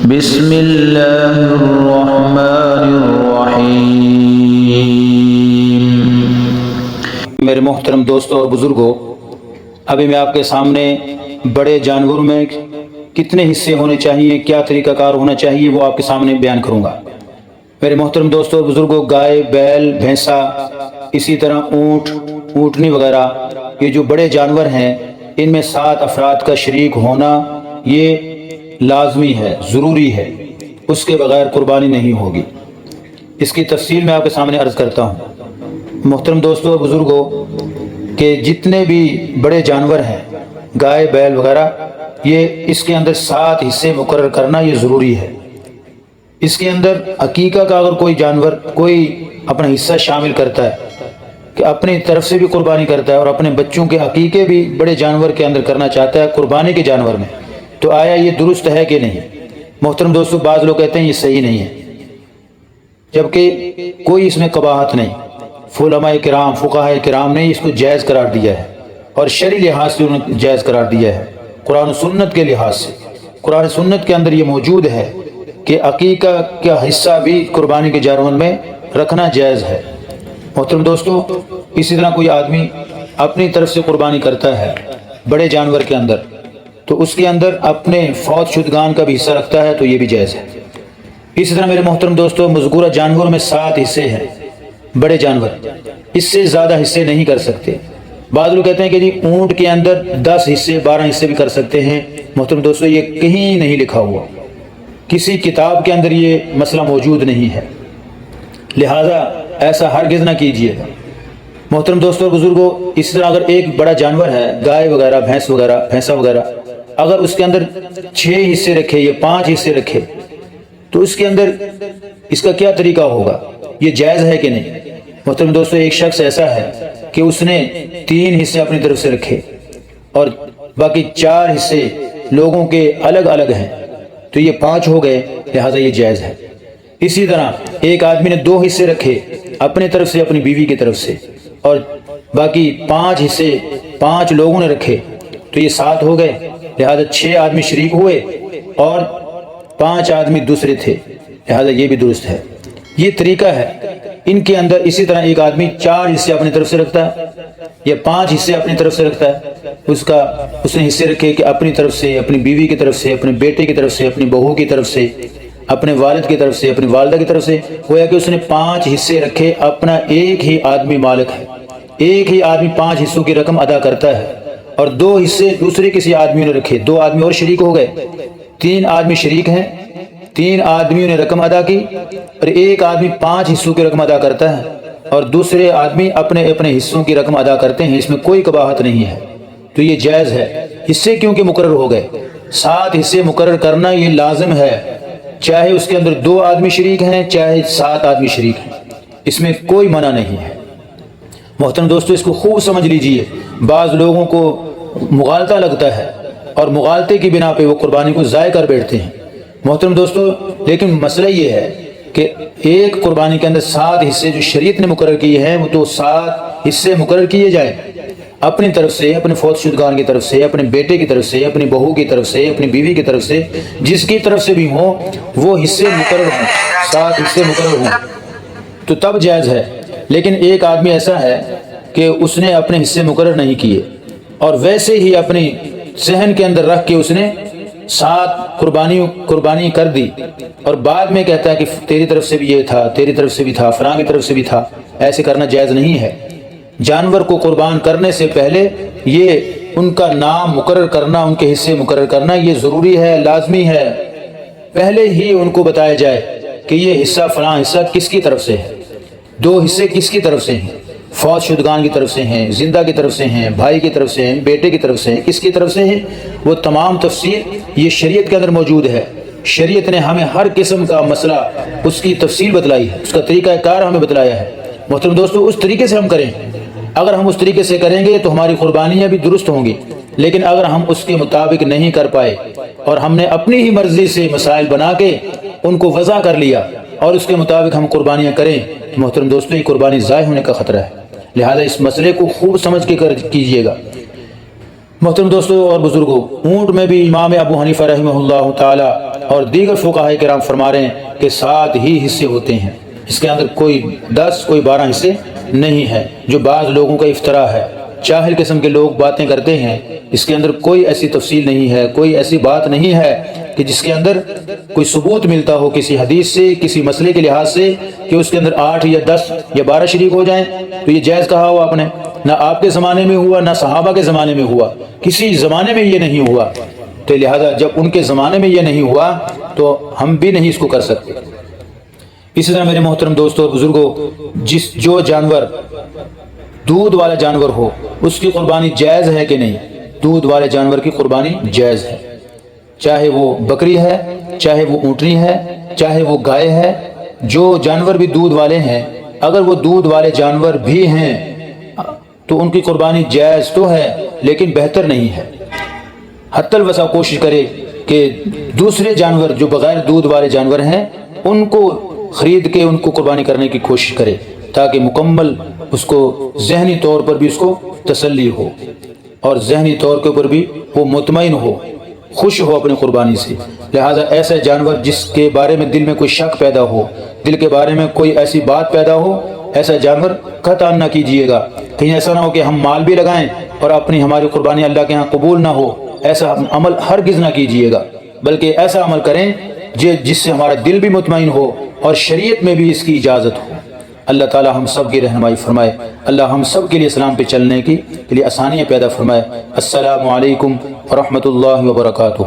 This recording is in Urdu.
بسم اللہ الرحمن الرحیم۔ میرے محترم دوستوں اور بزرگوں، ابھی میں آپ کے سامنے بڑے جانوروں میں کتنے حصے ہونے چاہیے، کیا طریقہ کار ہونا چاہیے، وہ آپ کے سامنے بیان کروں گا۔ میرے محترم دوستوں اور بزرگوں، گائے، بیل، بھینسا، اسی طرح اونٹ، اونٹنی وغیرہ، یہ جو بڑے جانور ہیں، ان میں 7 افراد کا شریک ہونا یہ لازمی ہے، ضروری ہے، اس کے بغیر قربانی نہیں ہوگی۔ اس کی تفصیل میں آپ کے سامنے عرض کرتا ہوں۔ محترم دوستوں اور بزرگوں، کہ جتنے بھی بڑے جانور ہیں، گائے، بیل وغیرہ، یہ اس کے اندر 7 حصے مقرر کرنا یہ ضروری ہے۔ اس کے اندر عقیقہ کا اگر کوئی جانور کوئی اپنا حصہ شامل کرتا ہے کہ اپنی طرف سے بھی قربانی کرتا ہے اور اپنے بچوں کے عقیقے بھی بڑے جانور کے اندر کرنا چاہتا ہے قربانی کے جانور میں، تو آیا یہ درست ہے کہ نہیں؟ محترم دوستوں، بعض لوگ کہتے ہیں یہ صحیح نہیں ہے، جبکہ کوئی اس میں قباحت نہیں۔ علماء کرام، فقہاء کرام نے اس کو جائز قرار دیا ہے، اور شرعی لحاظ سے انہوں نے جائز قرار دیا ہے، قرآن و سنت کے لحاظ سے۔ قرآن و سنت کے اندر یہ موجود ہے کہ عقیقہ کا حصہ بھی قربانی کے جانور میں رکھنا جائز ہے۔ محترم دوستوں، اسی طرح کوئی آدمی اپنی طرف سے قربانی کرتا ہے بڑے جانور کے اندر، تو اس کے اندر اپنے فوت شدگان کا بھی حصہ رکھتا ہے، تو یہ بھی جائز ہے۔ اسی طرح میرے محترم دوستوں، مذکورہ جانوروں میں 7 حصے ہیں بڑے جانور، اس سے زیادہ حصے نہیں کر سکتے۔ بعض لوگ کہتے ہیں کہ جی اونٹ کے اندر 10 حصے 12 حصے بھی کر سکتے ہیں۔ محترم دوستوں، یہ کہیں نہیں لکھا ہوا، کسی کتاب کے اندر یہ مسئلہ موجود نہیں ہے، لہذا ایسا ہرگز نہ کیجیے گا۔ محترم دوستوں اور بزرگوں، اس طرح اگر ایک بڑا جانور ہے، گائے وغیرہ، بھینس وغیرہ، بھینسا وغیرہ، اگر اس کے اندر 6 حصے رکھے یا 5 حصے رکھے، تو اس کے اندر اس کا کیا طریقہ ہوگا؟ یہ جائز ہے کہ نہیں؟ محترم دوستوں، ایک شخص ایسا ہے کہ اس نے 3 حصے اپنی طرف سے رکھے اور باقی 4 حصے لوگوں کے الگ الگ ہیں، تو یہ 5 ہو گئے، لہذا یہ جائز ہے۔ اسی طرح ایک آدمی نے 2 حصے رکھے اپنے طرف سے، اپنی بیوی کی طرف سے، اور باقی 5 حصے 5 لوگوں نے رکھے، تو یہ 7 ہو گئے، لہذا 6 آدمی شریک ہوئے اور 5 آدمی دوسرے تھے، لہذا یہ بھی درست ہے۔ یہ طریقہ ہے ان کے اندر۔ اسی طرح ایک آدمی 4 حصے اپنی طرف سے رکھتا ہے یا 5 حصے اپنی طرف سے رکھتا ہے، اس نے حصے رکھے کہ اپنی طرف سے، اپنی بیوی کی طرف سے، اپنے بیٹے کی طرف سے، اپنی بہو کی طرف سے، اپنے والد کی طرف سے، اپنی والدہ کی طرف سے، گویا کہ اس نے 5 حصے رکھے۔ اپنا ایک ہی آدمی مالک ہے، ایک ہی آدمی 5 حصوں کی رقم ادا کرتا ہے، اور 2 حصے دوسرے کسی آدمی نے رکھے، 2 آدمی اور شریک ہو گئے، 3 آدمی شریک ہیں، 3 آدمیوں نے رقم ادا کی، اور ایک آدمی 5 حصوں کی رقم ادا کرتا ہے اور دوسرے آدمی اپنے اپنے حصوں کی رقم ادا کرتے ہیں۔ اس میں کوئی قباحت نہیں ہے، تو یہ جائز ہے۔ حصے کیونکہ مقرر ہو گئے، 7 حصے مقرر کرنا یہ لازم ہے، چاہے اس کے اندر 2 آدمی شریک ہیں، چاہے 7 آدمی شریک ہیں، اس میں کوئی منع نہیں ہے۔ محترم دوستو، اس کو خوب سمجھ لیجئے۔ بعض لوگوں کو مغالطہ لگتا ہے اور مغالطے کی بنا پہ وہ قربانی کو ضائع کر بیٹھتے ہیں۔ محترم دوستو، لیکن مسئلہ یہ ہے کہ ایک قربانی کے اندر 7 حصے جو شریعت نے مقرر کیے ہیں، وہ تو 7 حصے مقرر کیے جائیں، اپنی طرف سے، اپنے فوت شدگان کی طرف سے، اپنے بیٹے کی طرف سے، اپنی بہو کی طرف سے، اپنی بیوی کی طرف سے، جس کی طرف سے بھی ہوں، وہ حصے مقرر ہوں، 7 حصے مقرر ہوں، تو تب جائز ہے۔ لیکن ایک آدمی ایسا ہے کہ اس نے اپنے حصے مقرر نہیں کیے اور ویسے ہی اپنی ذہن کے اندر رکھ کے اس نے 7 قربانی کر دی، اور بعد میں کہتا ہے کہ تیری طرف سے بھی یہ تھا، تیری طرف سے بھی تھا، فلاں کی طرف سے بھی تھا۔ ایسے کرنا جائز نہیں ہے۔ جانور کو قربان کرنے سے پہلے یہ ان کا نام مقرر کرنا، ان کے حصے مقرر کرنا یہ ضروری ہے، لازمی ہے۔ پہلے ہی ان کو بتایا جائے کہ یہ حصہ، فلاں حصہ کس کی طرف سے ہے، 2 حصے کس کی طرف سے ہیں، فوت شدگان کی طرف سے ہیں، زندہ کی طرف سے ہیں، بھائی کی طرف سے ہیں، بیٹے کی طرف سے ہیں، کس کی طرف سے ہیں، وہ تمام تفصیل یہ شریعت کے اندر موجود ہے۔ شریعت نے ہمیں ہر قسم کا مسئلہ اس کی تفصیل بتلائی ہے، اس کا طریقہ کار ہمیں بتلایا ہے۔ محترم دوستو، اس طریقے سے ہم کریں۔ اگر ہم اس طریقے سے کریں گے تو ہماری قربانیاں بھی درست ہوں گی، لیکن اگر ہم اس کے مطابق نہیں کر پائے اور ہم نے اپنی ہی مرضی سے مسائل بنا کے ان کو وضع کر لیا اور اس کے مطابق ہم قربانیاں کریں، تو محترم دوستو، یہ قربانی ضائع ہونے کا خطرہ ہے۔ لہذا اس مسئلے کو خوب سمجھ کے کیجئے گا۔ محترم دوستو اور بزرگوں، اونٹ میں بھی امام ابو حنیفہ رحمہ اللہ تعالی اور دیگر فقہاء کرام فرما رہے ہیں کہ 7 ہی حصے ہوتے ہیں، اس کے اندر کوئی 10 کوئی 12 حصے نہیں ہے، جو بعض لوگوں کا افطرا ہے، جاہل قسم کے لوگ باتیں کرتے ہیں۔ اس کے اندر کوئی ایسی تفصیل نہیں ہے، کوئی ایسی بات نہیں ہے کہ جس کے اندر کوئی ثبوت ملتا ہو کسی حدیث سے، کسی مسئلے کے لحاظ سے کہ اس کے اندر 8 یا 10 یا 12 شریک ہو جائیں تو یہ جائز کہا ہوا آپ نے؟ نہ آپ کے زمانے میں ہوا، نہ صحابہ کے زمانے میں ہوا، کسی زمانے میں یہ نہیں ہوا، تو لہذا جب ان کے زمانے میں یہ نہیں ہوا تو ہم بھی نہیں اس کو کر سکتے۔ اسی طرح میرے محترم دوستوں اور بزرگوں، جو جانور دودھ والا جانور ہو اس کی قربانی جائز ہے کہ نہیں؟ دودھ والے جانور کی قربانی جائز ہے، چاہے وہ بکری ہے، چاہے وہ اونٹنی ہے، چاہے وہ گائے ہے۔ جو جانور بھی دودھ والے ہیں، اگر وہ دودھ والے جانور بھی ہیں تو ان کی قربانی جائز تو ہے لیکن بہتر نہیں ہے۔ حتی الوسع کوشش کرے کہ دوسرے جانور جو بغیر دودھ والے جانور ہیں ان کو خرید کے ان کو قربانی کرنے کی کوشش کرے، تاکہ مکمل اس کو ذہنی طور پر بھی اس کو تسلی ہو اور ذہنی طور کے اوپر بھی وہ مطمئن ہو، خوش ہو اپنی قربانی سے۔ لہٰذا ایسے جانور جس کے بارے میں دل میں کوئی شک پیدا ہو، دل کے بارے میں کوئی ایسی بات پیدا ہو، ایسا جانور قطعا نہ کیجیے گا۔ کہیں ایسا نہ ہو کہ ہم مال بھی لگائیں اور ہماری قربانی اللہ کے ہاں قبول نہ ہو، ایسا عمل ہرگز نہ کیجیے گا، بلکہ ایسا عمل کریں جس سے ہمارا دل بھی مطمئن ہو اور شریعت میں بھی اس کی اجازت ہو۔ اللہ تعالی ہم سب کی رہنمائی فرمائے، اللہ ہم سب کے لیے اسلام پہ چلنے کے لیے آسانیاں پیدا فرمائے۔ السلام علیکم ورحمۃ اللہ وبرکاتہ۔